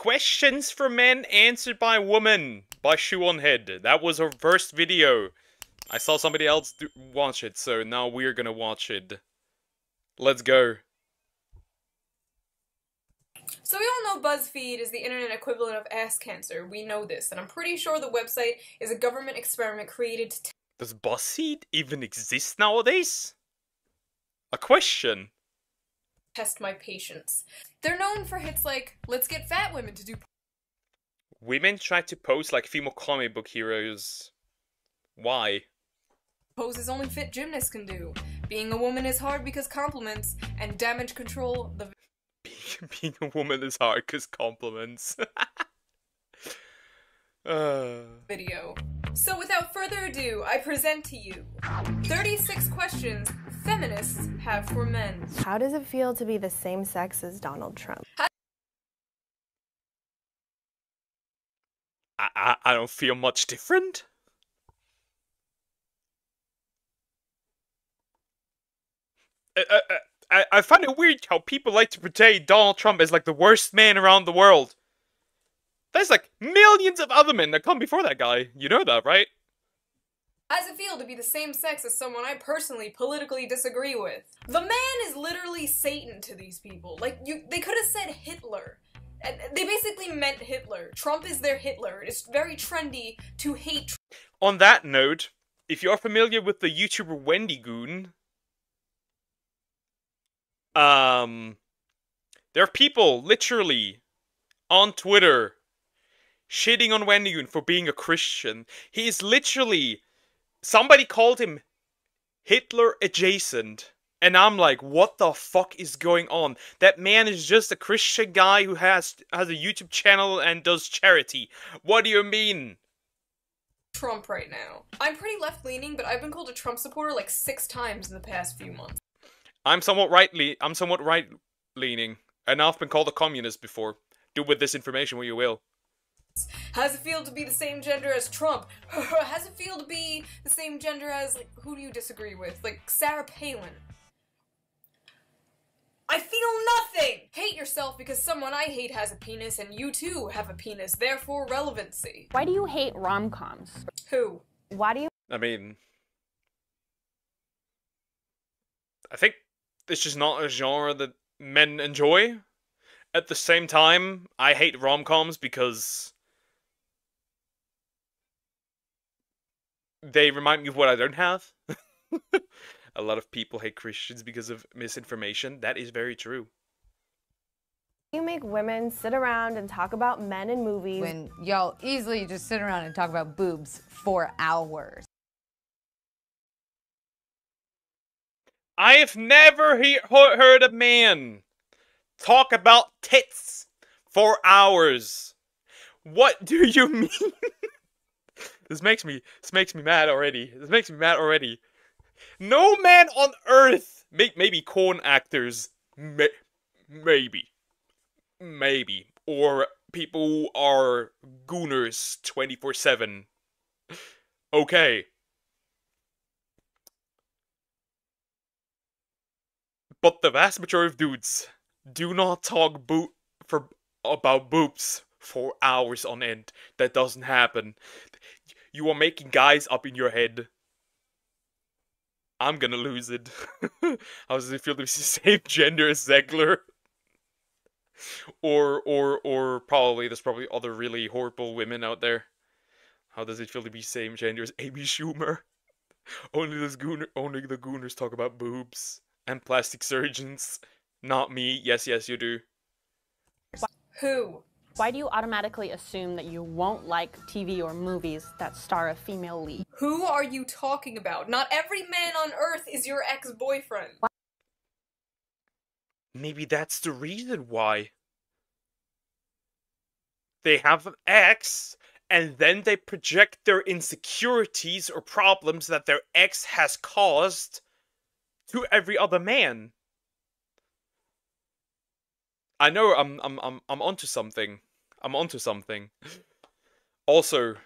Questions for Men Answered by Women by ShoeOnHead. That was her first video. I saw somebody else watch it, so now we're gonna watch it. Let's go. So we all know BuzzFeed is the internet equivalent of ass cancer. We know this, and I'm pretty sure the website is a government experiment created to Does BuzzFeed even exist nowadays? A question. test my patience. They're known for hits like, let's get fat women to do Women try to pose like female comic book heroes. Why? poses only fit gymnasts can do. Being a woman is hard because compliments and damage control the Being a woman is hard because compliments. video. So without further ado, I present to you 36 questions feminists have for men. How does it feel to be the same sex as Donald Trump? I don't feel much different. I find it weird how people like to portray Donald Trump as like the worst man around the world. There's like millions of other men that come before that guy. You know that, right? How does it feel to be the same sex as someone I personally politically disagree with? The man is literally Satan to these people. Like, they could have said Hitler. They basically meant Hitler. Trump is their Hitler. It's very trendy to hate Trump. On that note, if you're familiar with the YouTuber Wendy Goon, there are people literally on Twitter shitting on Wendy Goon for being a Christian. He is literally, somebody called him Hitler adjacent. And I'm like, what the fuck is going on? That man is just a Christian guy who has a YouTube channel and does charity. What do you mean? Trump right now. I'm pretty left-leaning, but I've been called a Trump supporter like 6 times in the past few months. I'm somewhat right-leaning, and I've been called a communist before. Do with this information what you will. How does it feel to be the same gender as Trump? How does it feel to be the same gender as, like, who do you disagree with? Like, Sarah Palin. I feel nothing! Hate yourself because someone I hate has a penis and you too have a penis, therefore relevancy. Why do you hate rom-coms? Who? Why do you? I mean, I think it's just not a genre that men enjoy. At the same time, I hate rom-coms because they remind me of what I don't have. A lot of people hate Christians because of misinformation. That is very true. You make women sit around and talk about men in movies when y'all easily just sit around and talk about boobs for hours. I have never heard a man talk about tits for hours. What do you mean? This makes me mad already. This makes me mad already. No man on earth, maybe corn actors, maybe, or people who are gooners 24/7. Okay. But the vast majority of dudes do not talk about boobs for hours on end. That doesn't happen. You are making guys up in your head. I'm gonna lose it. How does it feel to be the same gender as Zegler? Or probably, there's probably other really horrible women out there. How does it feel to be same gender as Amy Schumer? Only the gooners talk about boobs. And plastic surgeons. Not me. Yes, you do. Who? Why do you automatically assume that you won't like TV or movies that star a female lead? Who are you talking about? Not every man on earth is your ex-boyfriend. Maybe that's the reason why. They have an ex, and then they project their insecurities or problems that their ex has caused to every other man. I know I'm onto something. I'm onto something. Also,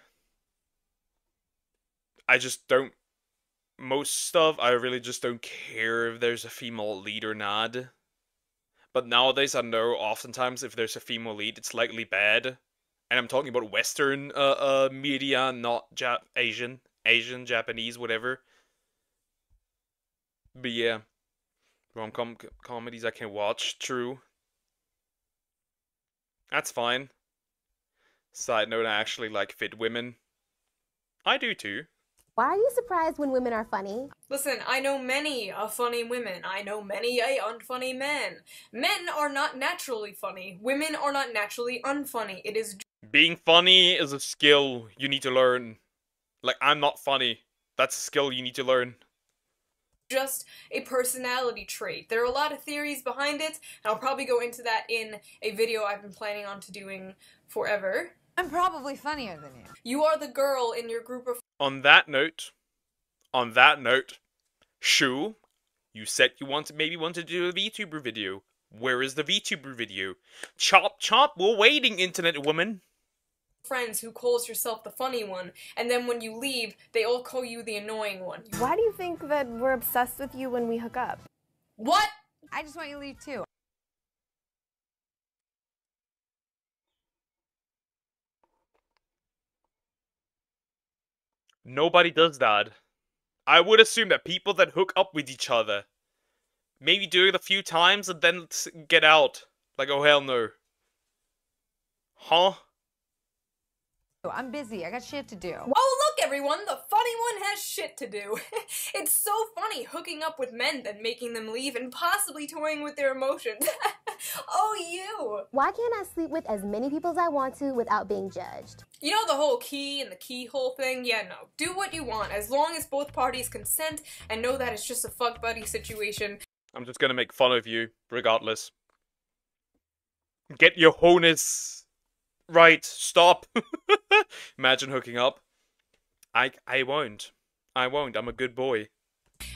I just don't. Most stuff, I really just don't care if there's a female lead or not. But nowadays, I know oftentimes if there's a female lead, it's likely bad. And I'm talking about Western media, not Asian, Japanese, whatever. But yeah, rom-com comedies I can watch. True. That's fine. Side note, I actually like fit women. I do too. Why are you surprised when women are funny? Listen, I know many funny women. I know many unfunny men. Men are not naturally funny. Women are not naturally unfunny. It is Being funny is a skill you need to learn. Like, I'm not funny. That's a skill you need to learn. just a personality trait. There are a lot of theories behind it, and I'll probably go into that in a video I've been planning on doing forever. I'm probably funnier than you. You are the girl in your group of On that note, Shue, you said you maybe want to do a VTuber video. Where is the VTuber video? Chop chop, we're waiting, internet woman. friends who calls yourself the funny one, and then when you leave, they all call you the annoying one. Why do you think that we're obsessed with you when we hook up? What? I just want you to leave too. Nobody does that. I would assume that people that hook up with each other maybe do it a few times and then get out. Like, oh hell no. Huh? I'm busy. I got shit to do. Oh, look, everyone, the funny one has shit to do. It's so funny hooking up with men, then making them leave, and possibly toying with their emotions. Oh, you! Why can't I sleep with as many people as I want to without being judged? You know the whole key and the keyhole thing? Yeah, no. Do what you want, as long as both parties consent and know that it's just a fuck buddy situation. I'm just gonna make fun of you, regardless. Get your honus right. Stop. Imagine hooking up. I won't. I won't. I'm a good boy.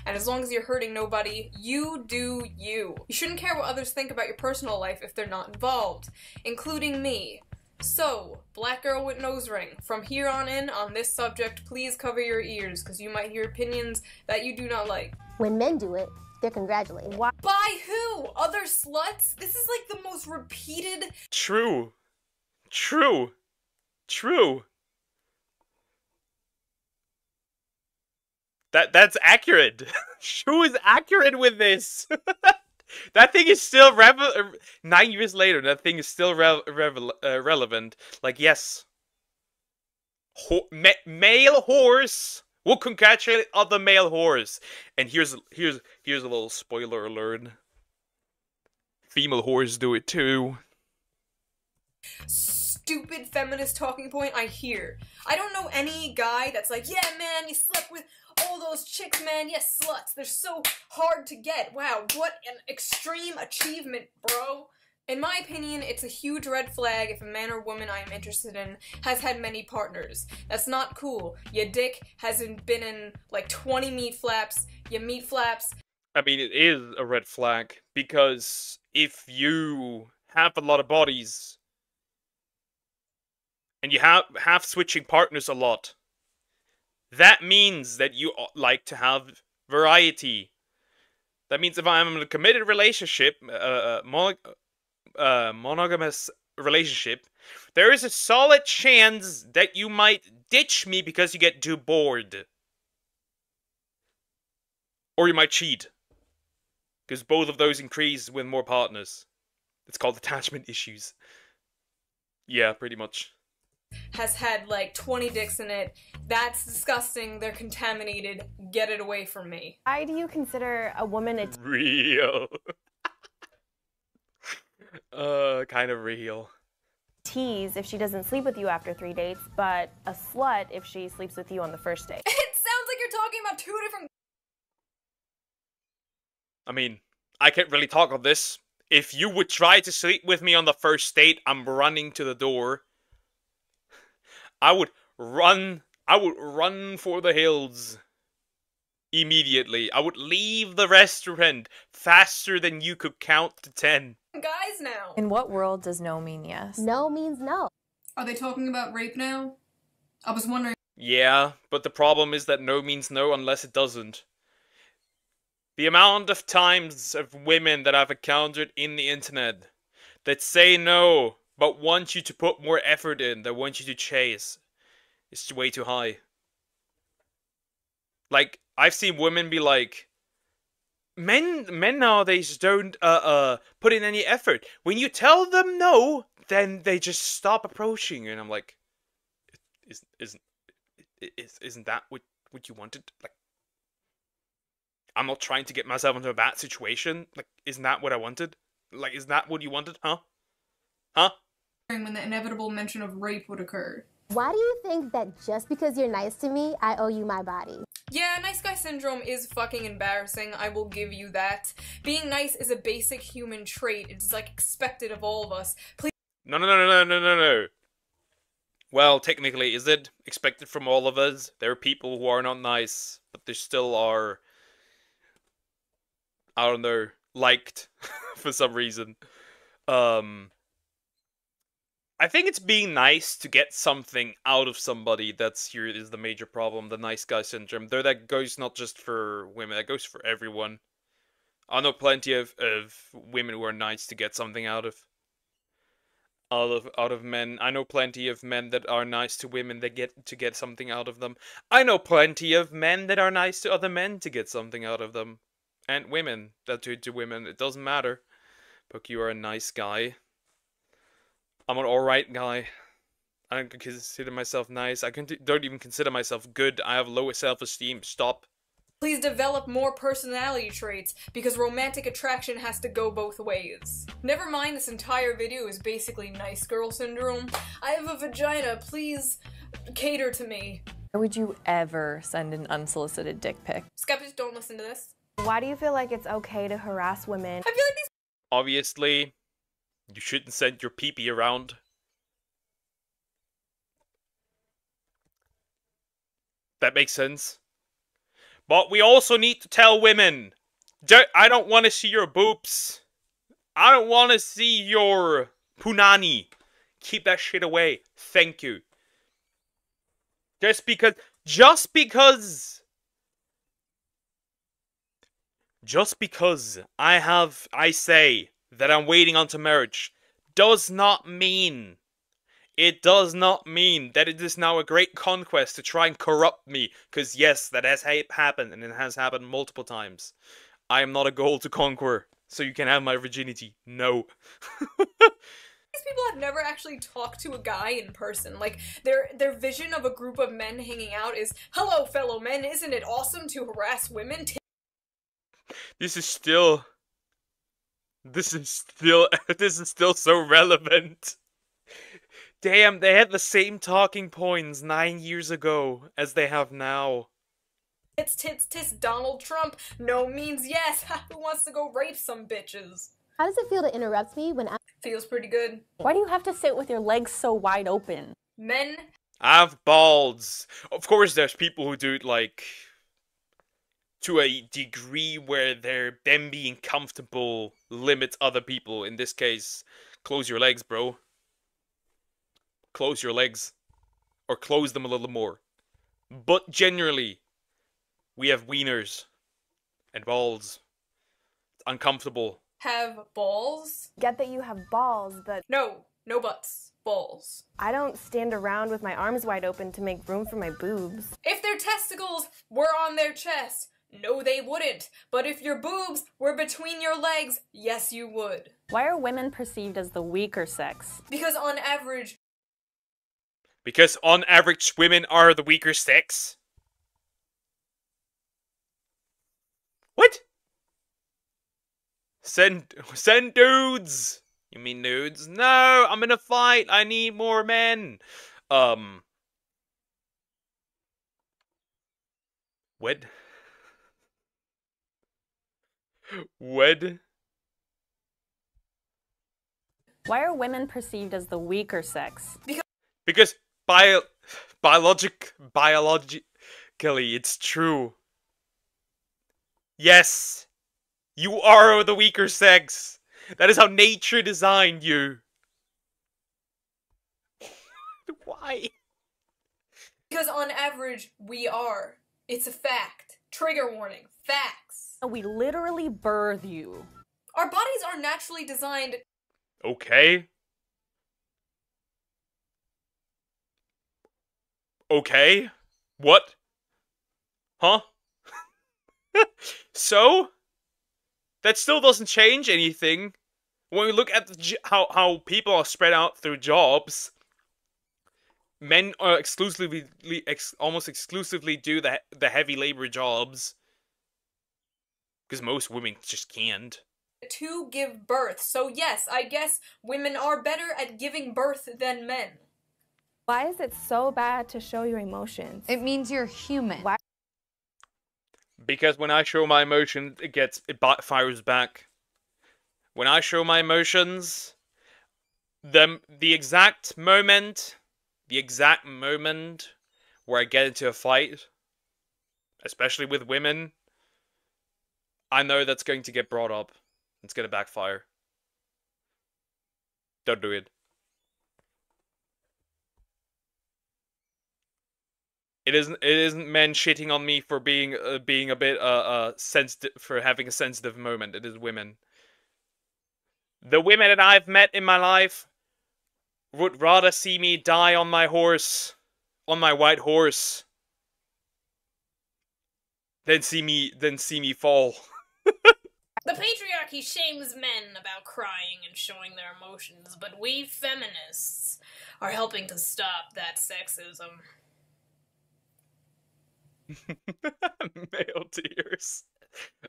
And as long as you're hurting nobody, you do you. You shouldn't care what others think about your personal life if they're not involved, including me. So, black girl with nose ring, from here on in, on this subject, please cover your ears, because you might hear opinions that you do not like. When men do it, they're congratulated. Why? By who? Other sluts? This is like the most repeated... True. True. True. That's accurate. Shue is accurate with this. That thing is still 9 years later. That thing is still relevant. Like, yes, male horse will congratulate other male horse. And here's a little spoiler alert. Female whores do it too. Stupid feminist talking point I hear. I don't know any guy that's like, yeah, man, you slept with all those chicks, man. Yes, sluts. They're so hard to get. Wow, what an extreme achievement, bro. In my opinion, it's a huge red flag if a man or woman I am interested in has had many partners. That's not cool. Your dick hasn't been in like 20 meat flaps. Your meat flaps. I mean, it is a red flag because if you have a lot of bodies and you have switching partners a lot, that means that you like to have variety. That means if I'm in a committed relationship, monogamous relationship, there is a solid chance that you might ditch me because you get too bored. Or you might cheat. Because both of those increase with more partners. It's called attachment issues. Yeah, pretty much. Has had like 20 dicks in it. That's disgusting. They're contaminated. Get it away from me. Why do you consider a woman a Real. Kind of real. tease if she doesn't sleep with you after 3 dates, but a slut if she sleeps with you on the first date? It sounds like you're talking about two different... I mean, I can't really talk on this. If you would try to sleep with me on the first date, I'm running to the door. I would run for the hills. Immediately. I would leave the restaurant faster than you could count to 10. guys now. In what world does no mean yes? No means no. Are they talking about rape now? I was wondering. Yeah, but the problem is that no means no unless it doesn't. The amount of times of women that I've encountered in the internet that say no, but want you to put more effort in, that want you to chase, is way too high. Like, I've seen women be like, men nowadays don't put in any effort. When you tell them no, then they just stop approaching you, and I'm like, isn't that what you wanted? Like, I'm not trying to get myself into a bad situation. Like, isn't that what I wanted? Like, isn't that what you wanted? Huh? Huh? When the inevitable mention of rape would occur. Why do you think that just because you're nice to me, I owe you my body? Yeah, nice guy syndrome is fucking embarrassing, I will give you that. Being nice is a basic human trait, it's like expected of all of us. Please. No. Well, technically, is it expected from all of us? There are people who are not nice, but they still are, I don't know, liked for some reason. I think it's being nice to get something out of somebody that's here is the major problem, the nice guy syndrome. Though that goes not just for women, that goes for everyone. I know plenty of women who are nice to get something out of men. I know plenty of men that are nice to women that get something out of them. I know plenty of men that are nice to other men to get something out of them. And women that do to women. It doesn't matter. But you are a nice guy. I'm an alright guy. I don't consider myself nice. I don't even consider myself good. I have lower self-esteem. Stop. Please develop more personality traits, because romantic attraction has to go both ways. Never mind, this entire video is basically nice girl syndrome. I have a vagina, please cater to me. Why would you ever send an unsolicited dick pic? Skeptics, don't listen to this. Why do you feel like it's okay to harass women? I feel like these— Obviously, you shouldn't send your pee-pee around. That makes sense. But we also need to tell women, I don't want to see your boobs. I don't want to see your punani. Keep that shit away. Thank you. Just because I say that I'm waiting until marriage does not mean that it is now a great conquest to try and corrupt me. Because yes, that has happened, and it has happened multiple times. I am not a goal to conquer, so you can have my virginity. No. These people have never actually talked to a guy in person. Like, their vision of a group of men hanging out is, hello fellow men, isn't it awesome to harass women? This is still so relevant. Damn, they had the same talking points 9 years ago as they have now. Tits, Donald Trump. No means yes. Who wants to go rape some bitches? How does it feel to interrupt me when I... Feels pretty good. Why do you have to sit with your legs so wide open? Men have balls. Of course, there's people who do it, like, to a degree where them being comfortable limits other people. In this case, close your legs, bro. Close your legs. Or close them a little more. But generally, we have wieners and balls. It's uncomfortable. have balls. Get that you have balls, but No butts. Balls. I don't stand around with my arms wide open to make room for my boobs. If their testicles were on their chest, no they wouldn't. But if your boobs were between your legs, yes you would. Why are women perceived as the weaker sex? Because on average, women are the weaker sex. What? Send dudes. You mean nudes? No, I'm in a fight. I need more men. What? What? Why are women perceived as the weaker sex? Because biologically, it's true. Yes, you are the weaker sex. That is how nature designed you. Why? because on average we are. It's a fact. Trigger warning. Facts. We literally birth you. Our bodies are naturally designed. Okay. Okay. What? Huh? So? That still doesn't change anything. When we look at how people are spread out through jobs, men are almost exclusively do the heavy labor jobs. Because most women just can't. To give birth. So yes, I guess women are better at giving birth than men. Why is it so bad to show your emotions? It means you're human. Why? Because when I show my emotions, it fires back. When I show my emotions, the exact moment where I get into a fight, especially with women, I know that's going to get brought up. It's going to backfire. Don't do it. It isn't men shitting on me for being a bit sensitive, for having a sensitive moment. It is women. The women that I've met in my life would rather see me die on my horse, on my white horse, than see me fall. The patriarchy shames men about crying and showing their emotions, but we feminists are helping to stop that sexism. Male tears.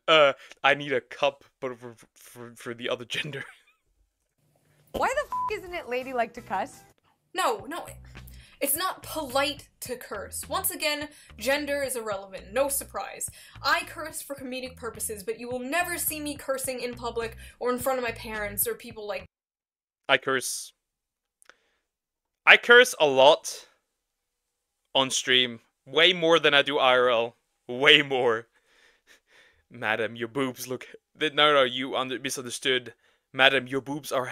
I need a cup, but for the other gender. Why the f isn't it ladylike to cuss? No, it's not polite to curse. Once again, gender is irrelevant. No surprise. I curse for comedic purposes, but you will never see me cursing in public or in front of my parents or people like. I curse a lot on stream. Way more than I do IRL. Way more. Madam, your boobs look... No, you misunderstood. Madam, your boobs are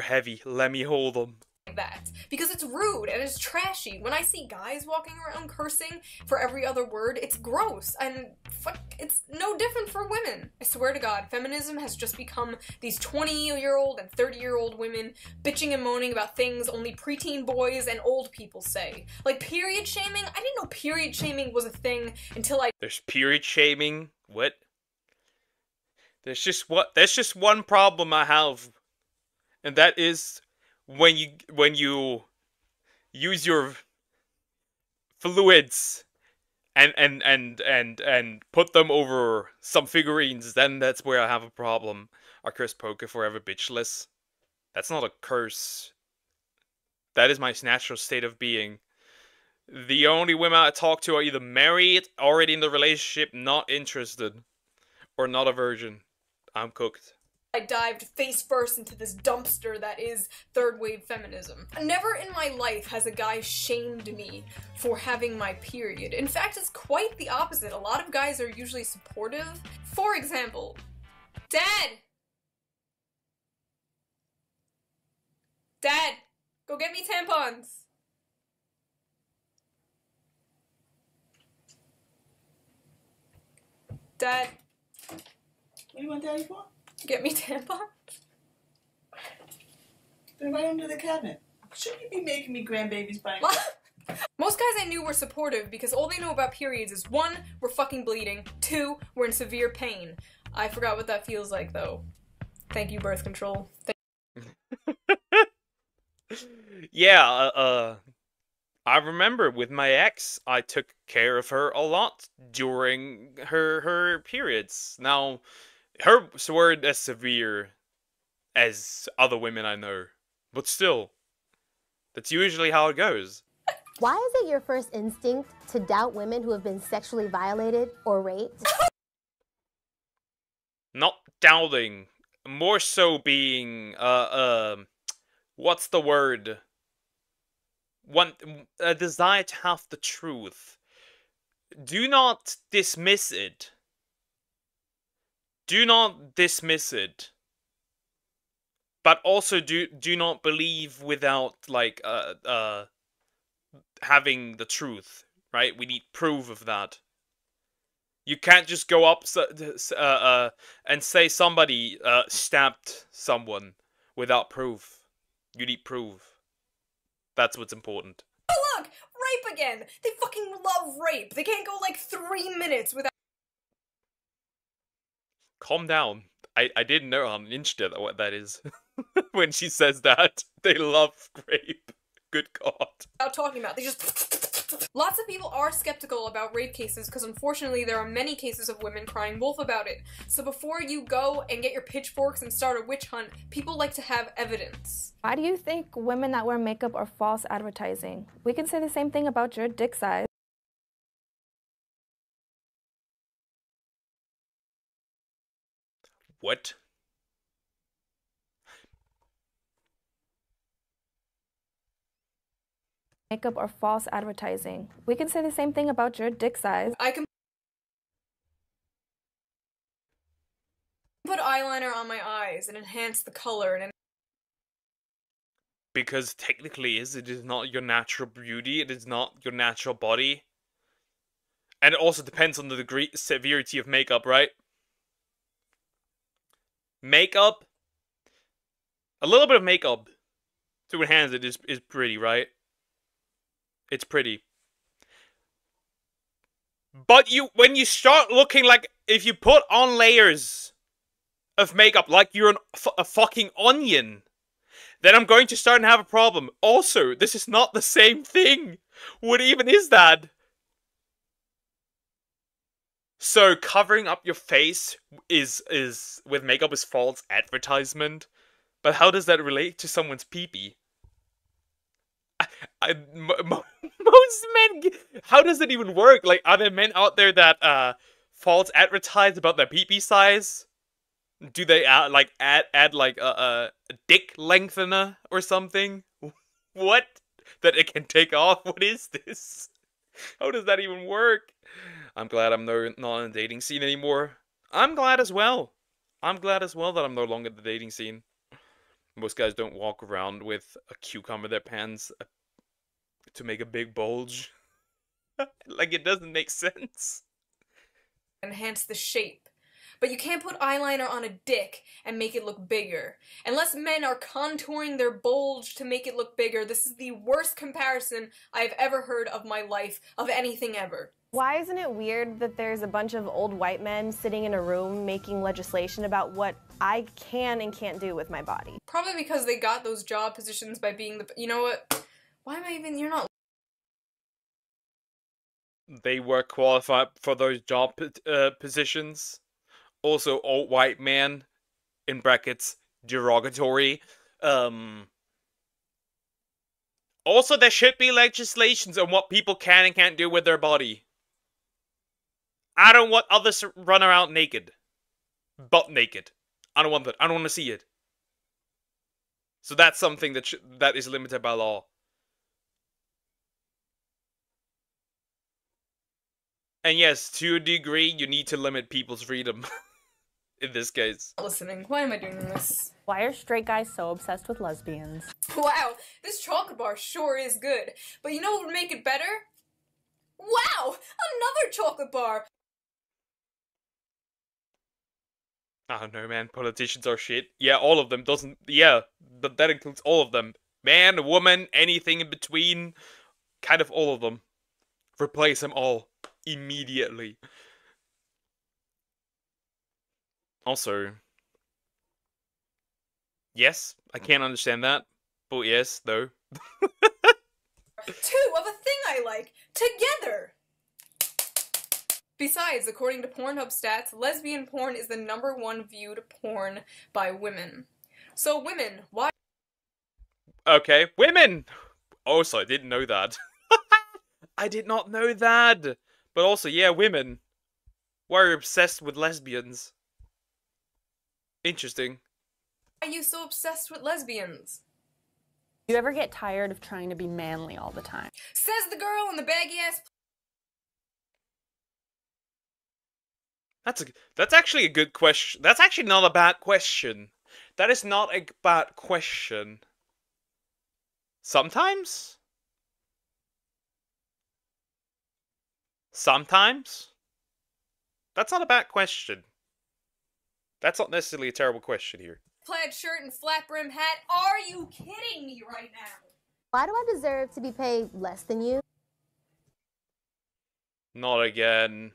heavy. Let me hold them. That. Because it's rude and it's trashy. When I see guys walking around cursing for every other word, it's gross. And it's no different for women. I swear to God, feminism has just become these 20-year-old and 30-year-old women bitching and moaning about things only preteen boys and old people say. Like period shaming? I didn't know period shaming was a thing until I— There's period shaming? What? There's just one problem I have. And that is when you use your fluids and put them over some figurines, then that's where I have a problem. I curse poker forever bitchless. That's not a curse. That is my natural state of being. The only women I talk to are either married, already in the relationship, not interested, or not a virgin. I'm cooked. I dived face first into this dumpster that is third wave feminism. Never in my life has a guy shamed me for having my period. In fact, it's quite the opposite. A lot of guys are usually supportive. For example, Dad! Dad, go get me tampons. Dad. What do you want Daddy for? Get me tampons. They're right under the cabinet. Shouldn't you be making me grandbabies by now? Most guys I knew were supportive because all they know about periods is 1, we're fucking bleeding, 2, we're in severe pain. I forgot what that feels like though. Thank you, birth control. Yeah, I remember with my ex, I took care of her a lot during her periods. Now, hers weren't as severe as other women I know, but still, that's usually how it goes. Why is it your first instinct to doubt women who have been sexually violated or raped? Not doubting, more so being, what's the word? A desire to have the truth. Do not dismiss it. Do not dismiss it. But also do not believe without, like, having the truth, right? We need proof of that. You can't just go up and say somebody stabbed someone without proof. You need proof. That's what's important. Oh look! Rape again! They fucking love rape! They can't go like 3 minutes without— Calm down. I didn't know on Insta what that is. When she says that. They love rape. Good God. talking about. They just— Lots of people are skeptical about rape cases because unfortunately there are many cases of women crying wolf about it. So before you go and get your pitchforks and start a witch hunt, people like to have evidence. Why do you think women that wear makeup are false advertising? We can say the same thing about your dick size. What? Makeup or false advertising. We can say the same thing about your dick size. I can put eyeliner on my eyes and enhance the color and Because technically it is not your natural beauty, it is not your natural body. And it also depends on the degree severity of makeup, right? Makeup, a little bit of makeup to enhance it is pretty, right? It's pretty. But when you start looking like, if you put on layers of makeup like you're a fucking onion, then I'm going to start and have a problem. Also, this is not the same thing. What even is that? So covering up your face is with makeup is false advertisement. But how does that relate to someone's pee-pee? Most men, how does it even work? Like, are there men out there that false advertise about their pee-pee size? Do they add like a dick lengthener or something? What? That it can take off? What is this? How does that even work? I'm glad I'm not in the dating scene anymore. I'm glad as well. I'm glad as well that I'm no longer in the dating scene. Most guys don't walk around with a cucumber in their pants to make a big bulge. Like, it doesn't make sense. enhance the shape. But you can't put eyeliner on a dick and make it look bigger. Unless men are contouring their bulge to make it look bigger, this is the worst comparison I've ever heard of my life, of anything ever. Why isn't it weird that there's a bunch of old white men sitting in a room making legislation about what I can and can't do with my body? Probably because they got those job positions by being the— You know what? Why am I even— You're not— They were qualified for those job positions. Also, old white man, in brackets, derogatory. Also, there should be legislations on what people can and can't do with their body. I don't want others to run around naked. Butt naked. I don't want that. I don't want to see it. So that's something that is limited by law. And yes, to a degree, you need to limit people's freedom. In this case. Listening. Why am I doing this? Why are straight guys so obsessed with lesbians? Wow, this chocolate bar sure is good. But you know what would make it better? Wow! Another chocolate bar! I don't know, man. Politicians are shit. Yeah, all of them doesn't... Yeah, but that includes all of them. Man, woman, anything in between. Kind of all of them. Replace them all. Immediately. Also... Yes, I can't understand that. But yes, though. Two of a thing I like! Together! Besides, according to Pornhub stats, lesbian porn is the #1 viewed porn by women. So women, why— Okay, women! Also, I didn't know that. I did not know that! But also, yeah, women. Why are you obsessed with lesbians? Interesting. are you so obsessed with lesbians? Do you ever get tired of trying to be manly all the time? Says the girl in the baggy ass— That's actually a good question. That's actually not a bad question. That is not a bad question. Sometimes? Sometimes? That's not a bad question. That's not necessarily a terrible question here. Plaid shirt and flat brim hat. Are you kidding me right now? Why do I deserve to be paid less than you? Not again.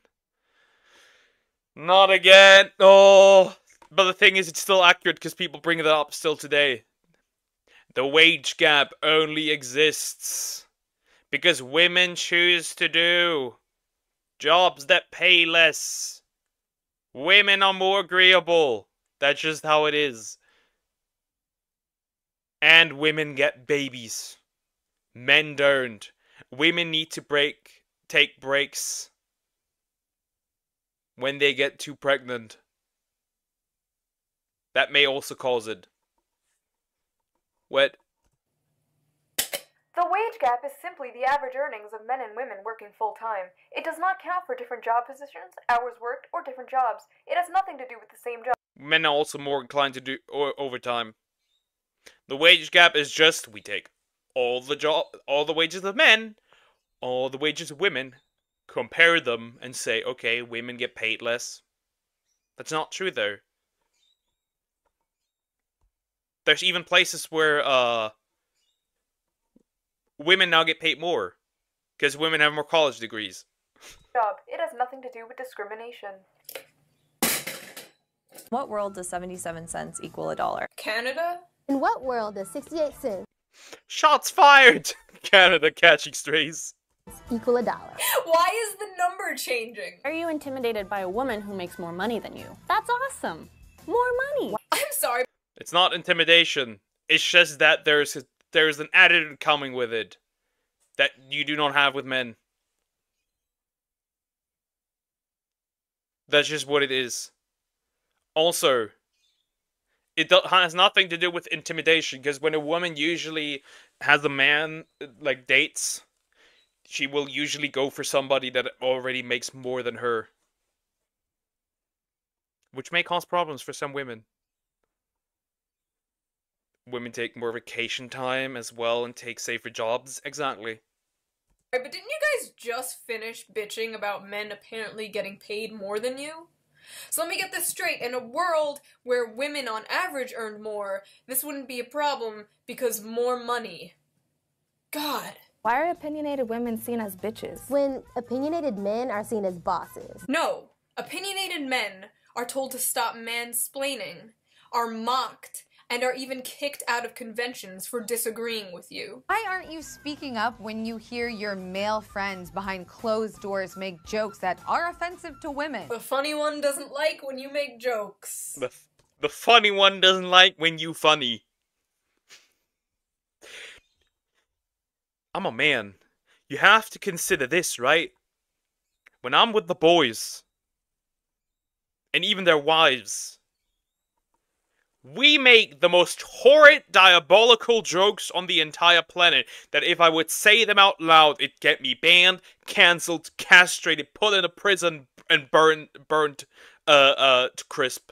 Not again. Oh. But the thing is, it's still accurate because people bring it up still today. The wage gap only exists because women choose to do jobs that pay less. Women are more agreeable. That's just how it is. And women get babies. Men don't. Women need to take breaks when they get too pregnant. That may also cause it. What? The wage gap is simply the average earnings of men and women working full-time. It does not count for different job positions, hours worked, or different jobs. It has nothing to do with the same job. Men are also more inclined to do overtime. The wage gap is just, we take all the wages of men, all the wages of women, compare them, and say, okay, women get paid less. That's not true, though. There's even places where, women now get paid more. Because women have more college degrees. It has nothing to do with discrimination. What world does 77 cents equal $1? Canada? In what world does 68 cents Shots fired! Canada catching strays. equal $1? Why is the number changing? Are you intimidated by a woman who makes more money than you? That's awesome. More money. I'm sorry. It's not intimidation. It's just that there's an attitude coming with it that you do not have with men. That's just what it is. Also, it has nothing to do with intimidation, because when a woman usually has a man, like, dates, she will usually go for somebody that already makes more than her. Which may cause problems for some women. Women take more vacation time as well and take safer jobs. Exactly. But didn't you guys just finish bitching about men apparently getting paid more than you? So let me get this straight. In a world where women on average earned more, this wouldn't be a problem because more money. God. Why are opinionated women seen as bitches? When opinionated men are seen as bosses. No. Opinionated men are told to stop mansplaining, are mocked, and are even kicked out of conventions for disagreeing with you. Why aren't you speaking up when you hear your male friends behind closed doors make jokes that are offensive to women? The funny one doesn't like when you make jokes. The funny one doesn't like when you funny. I'm a man. You have to consider this, right? When I'm with the boys, and even their wives, we make the most horrid, diabolical jokes on the entire planet that if I would say them out loud, it'd get me banned, cancelled, castrated, put in a prison, and burnt to crisp.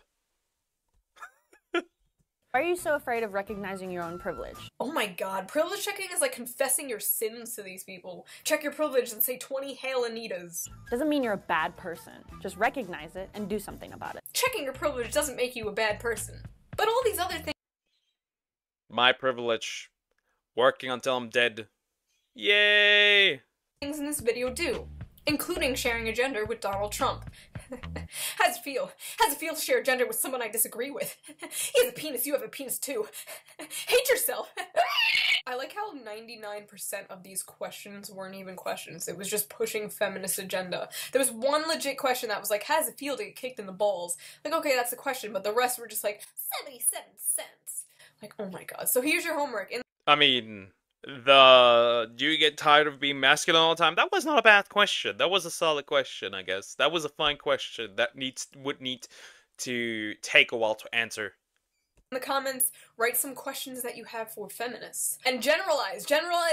Are you so afraid of recognizing your own privilege? Oh my god, privilege checking is like confessing your sins to these people. Check your privilege and say 20 Hail Anitas. Doesn't mean you're a bad person. Just recognize it and do something about it. Checking your privilege doesn't make you a bad person. But all these other things. My privilege. Working until I'm dead. Yay! Things in this video do. Including sharing a gender with Donald Trump. How's it feel? How's it feel to share a gender with someone I disagree with? He has a penis, you have a penis too. Hate yourself! I like how 99% of these questions weren't even questions. It was just pushing feminist agenda. There was one legit question that was like, how does it feel to get kicked in the balls? Like, okay, that's the question, but the rest were just like, 77 cents. Like, oh my god. So here's your homework. I mean, do you get tired of being masculine all the time? That was not a bad question. That was a solid question, I guess. That was a fine question that would need to take a while to answer. In the comments, write some questions that you have for feminists. And generalize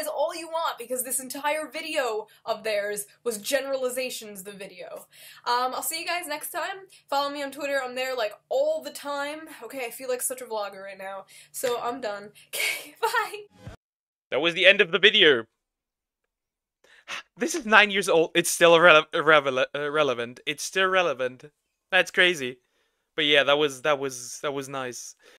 all you want, because this entire video of theirs was generalizations the video. I'll see you guys next time. Follow me on Twitter, I'm there like all the time. Okay, I feel like such a vlogger right now. So I'm done. Okay, bye! That was the end of the video. This is 9 years old. It's still relevant. It's still relevant. That's crazy. But yeah, that was nice.